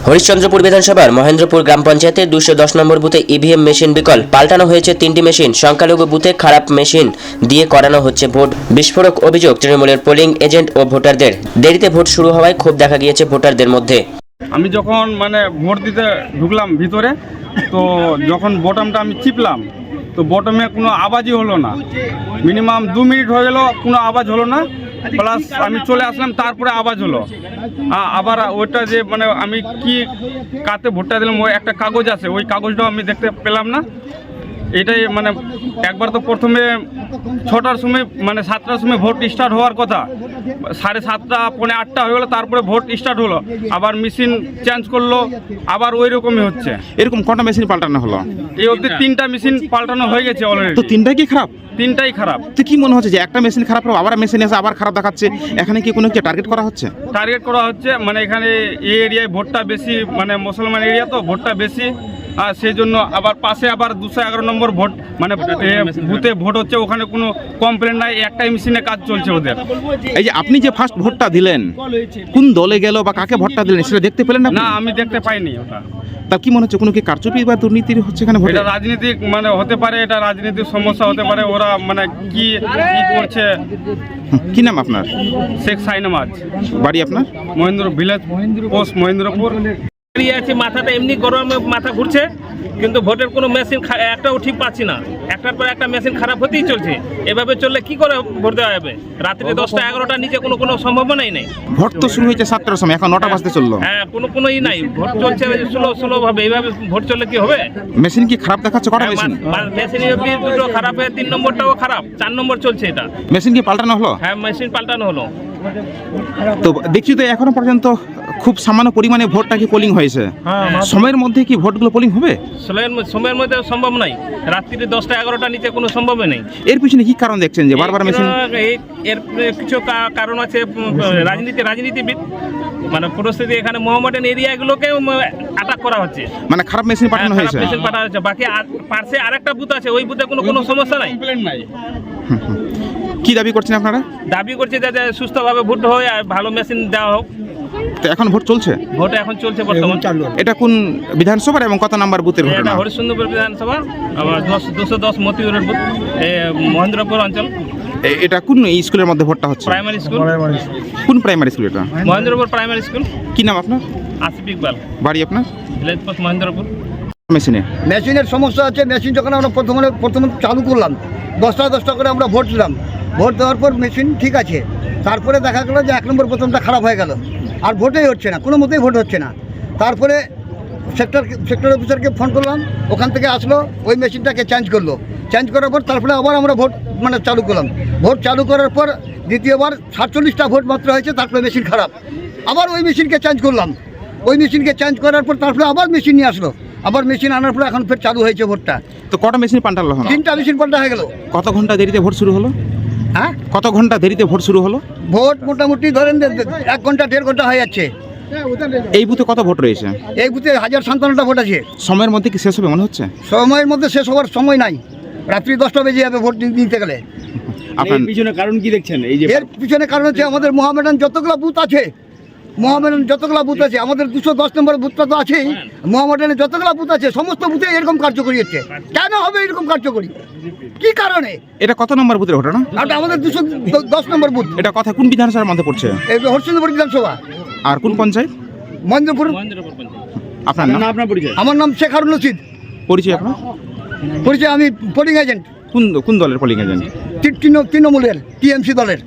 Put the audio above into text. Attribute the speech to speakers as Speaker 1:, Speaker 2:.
Speaker 1: হরিশ্চন্দ্রপুর বিধানসভার মহেন্দ্রপুর গ্রাম পঞ্চায়েতের 210 নম্বর বুথে ইভিএম মেশিন বিকল পাল্টানো হয়েছে 3টি মেশিন। সংখ্যালঘু বুথে খারাপ মেশিন দিয়ে করানো হচ্ছে ভোট। বিস্ফোরক অভিযোগ তৃণমূলের পোলিং এজেন্ট ও ভোটারদের। দেরিতে ভোট শুরু হওয়ায় ক্ষোভ দেখা গিয়েছে ভোটারদের মধ্যে।
Speaker 2: আমি যখন ভোট দিতে ঢুকলাম ভিতরে, তো যখন বটমটা আমি চিপলাম তো বটমে কোনো আওয়াজই হলো না। মিনিমাম 2 মিনিট হয়ে গেল, কোনো আওয়াজ হলো না। প্লাস আমি চলে আসলাম, তারপরে আওয়াজ হলো। আবার ওইটা যে আমি কি কাতে ভোটটা দিলাম, ওই একটা কাগজ আছে, ওই কাগজটাও আমি দেখতে পেলাম না। এটাই একবার তো প্রথমে 6টার সময় 7টার সময় ভোট স্টার্ট হওয়ার কথা, 7:30 পৌনে 8টা হয়ে গেলো, তারপরে ভোট স্টার্ট হলো। আবার মেশিন চেঞ্জ করলো, আবার ওই রকমই হচ্ছে।
Speaker 3: এরকম কটা মেশিন পাল্টানো হলো?
Speaker 2: এই অবধি 3টা মেশিন পাল্টানো হয়ে গেছে অলরেডি।
Speaker 3: তো 3টাই কি খারাপ?
Speaker 2: 3টাই খারাপ।
Speaker 3: তো কি মনে হচ্ছে যে একটা মেশিন খারাপ হলো, আবার মেশিন এসে আবার খারাপ দেখাচ্ছে? এখানে কি কোনো টার্গেট করা হচ্ছে?
Speaker 2: টার্গেট করা হচ্ছে, এখানে এই এরিয়ায় ভোটটা বেশি, মুসলমান এরিয়া তো ভোটটা বেশি, আর সেই জন্য আবার পাশে আবার 211 নম্বর ভোট বুথে ভোট হচ্ছে, ওখানে কোনো কমপ্লেন নাই, একটাই মেশিনে কাজ চলছে ওদের।
Speaker 3: এই যে আপনি যে ফার্স্ট ভোটটা দিলেন, কোন দলে গেল বা কাকে ভোটটা দিলেন সেটা দেখতে পেলেন না?
Speaker 2: না, আমি দেখতে পাইনি ওটা।
Speaker 3: তা কি মনে হচ্ছে কোনো কি কারচুপি বা দুর্নীতি হচ্ছে এখানে ভোটে?
Speaker 2: এটা রাজনীতিক হতে পারে, এটা রাজনীতির সমস্যা হতে পারে। ওরা কি করছে।
Speaker 3: কি নাম আপনার?
Speaker 2: শেখ সাইনামাজ।
Speaker 3: বাড়ি আপনার?
Speaker 2: Mahendra village, post Mahendrapur.
Speaker 4: আছে মাথাটা এমনি গরমে মাথা ঘুরছে, কিন্তু ভোটের কোনো মেশিন একটাও ঠিক পাচ্ছি না। একটার পর একটা মেশিন খারাপ হতেই চলছে। এভাবে চললে কি করে ভোট দেওয়া যাবে? রাত্রে 10টা 11টার নিচে কোনো সম্ভাবনাই নেই।
Speaker 3: ভোট তো শুরু হয়েছে 7টার সময়, এখন 9টা বাজতে চললো।
Speaker 4: হ্যাঁ, কোনোই নাই। ভোট চলছে স্লো ভাবে। এইভাবে ভোট চললে কি হবে?
Speaker 3: মেশিন কি খারাপ দেখাচ্ছে? কটা মেশিন?
Speaker 4: মেশিনের দুটো খারাপ হয়ে 3 নম্বরটাও খারাপ, 4 নম্বর চলছে এটা।
Speaker 3: মেশিন কি পাল্টানো হলো?
Speaker 4: হ্যাঁ, মেশিন পাল্টানো হলো।
Speaker 3: তো দেখছি তো এখনো পর্যন্ত খুব সামান্য পরিমাণে ভোটটা কি পোলিং হয়েছে। সময়ের মধ্যে কি ভোটগুলো পোলিং হবে?
Speaker 4: সময়ের মধ্যে সম্ভব নাই। রাত্রিতে 10টা 11টার নিচে কোনো সম্ভব নেই।
Speaker 3: এর পিছনে কি কারণ দেখছেন যে বারবার মেশিন?
Speaker 4: এর কিছু কারণ আছে। রাজনীতিবিদ পরিস্থিতি, এখানে মোহামেডান এরিয়াগুলোকে অ্যাটাক করা হচ্ছে।
Speaker 3: খারাপ মেশিন পাঠানো হয়েছে।
Speaker 4: মেশিন পাঠানো হচ্ছে। বাকি পাশে আরেকটা বুথ আছে, ওই বুথে কোনো সমস্যা নাই।
Speaker 3: কি দাবি করছেন আপনারা?
Speaker 4: দাবি করছে যাতে সুস্থভাবে ভোট হয় আর ভালো মেশিন দেওয়া হোক।
Speaker 3: তো এখন ভোট চলছে?
Speaker 4: ভোট এখন চলছে বর্তমান।
Speaker 3: এটা কোন বিধানসভার এবং কত নাম্বার বুথের ঘটনা?
Speaker 4: এটা হরিশ্চন্দ্রপুর বিধানসভা, আবার 210 মতিউরের বুথ, মহেন্দ্রপুর অঞ্চল।
Speaker 3: এটা কোন স্কুলের মধ্যে ভোটটা হচ্ছে?
Speaker 4: Primary school.
Speaker 3: কোন প্রাইমারি স্কুল এটা?
Speaker 4: Mahendrapur primary school.
Speaker 3: কি নাম আপনার?
Speaker 4: আসিফ ইকবাল।
Speaker 3: বাড়ি আপনার?
Speaker 4: Village post Mahendrapur.
Speaker 5: মেশিনের সমস্যা আছে। মেশিন যখন আমরা প্রথমে চালু করলাম, 10টা করে আমরা ভোট দিলাম। ভোট দেওয়ার পর মেশিন ঠিক আছে, তারপরে দেখা গেলো যে 1 নম্বর প্রথমটা খারাপ হয়ে গেল, আর ভোটেই হচ্ছে না, কোনো মতেই ভোট হচ্ছে না। তারপরে সেক্টর অফিসারকে ফোন করলাম, ওখান থেকে আসলো, ওই মেশিনটাকে চেঞ্জ করলো। চেঞ্জ করার পর তারপরে আবার আমরা ভোট চালু করলাম। ভোট চালু করার পর দ্বিতীয়বার 47টা ভোট মাত্র হয়েছে, তারপরে মেশিন খারাপ। আবার ওই মেশিনকে চেঞ্জ করলাম। ওই মেশিনকে চেঞ্জ করার পর তারপরে আবার মেশিন নিয়ে আসলো। আবার মেশিন আনার পরে এখন ফের চালু হয়েছে ভোটটা।
Speaker 3: তো কটা মেশিন পাল্টালো?
Speaker 5: 3টা মেশিন পাল্টা হয়ে গেল।
Speaker 3: কত ঘন্টা দেরিতে ভোট শুরু হলো?
Speaker 5: হ্যাঁ,
Speaker 3: কত ঘন্টা দেরিতে ভোট শুরু হলো?
Speaker 5: ভোট মোটামুটি ধরেন 1 ঘন্টা 1.5 ঘন্টা হয়ে যাচ্ছে।
Speaker 3: এই বুথে কত ভোট রয়েছে?
Speaker 5: এই বুথে 1057টা ভোট আছে।
Speaker 3: সময়ের মধ্যে কি শেষ হবে মনে হচ্ছে?
Speaker 5: সময়ের মধ্যে শেষ হওয়ার সময় নাই। রাত্রি 10টা বেজে যাবে ভোট দিতে গেলে।
Speaker 3: আপনার
Speaker 6: পিছনে কারণ কি দেখছেন? এই যে
Speaker 5: এর পিছনে কারণ হচ্ছে আমাদের মোহামেডান যতগুলো বুথ আছে, আমাদের 210 নম্বর বুথটা তো আছেই। মোহামেডানের যতগুলো বুথ আছে সমস্ত বুথে এরকম কার্যকরী হচ্ছে। কেন হবে এরকম কার্যকরী? কি কারণে?
Speaker 3: এটা কত নম্বর বুথের ঘটনা?
Speaker 5: এটা আমাদের 210 নম্বর বুথ।
Speaker 3: এটা কথা কোন বিধানসভার মধ্যে পড়ছে?
Speaker 5: এই হরিশ্চন্দ্রপুর বিধানসভা।
Speaker 3: আর কোন পঞ্চায়েত?
Speaker 5: মহেন্দ্রপুর।
Speaker 3: আপনার নাম?
Speaker 6: আপনার পরিচয়?
Speaker 5: আমার নাম শেখ হারুন রশিদ।
Speaker 3: পরিচয় আপনার?
Speaker 5: পরিচয় আমি পোলিং এজেন্ট।
Speaker 3: কোন দলের পোলিং এজেন্ট?
Speaker 5: তৃণমূলের, টিএমসি দলের।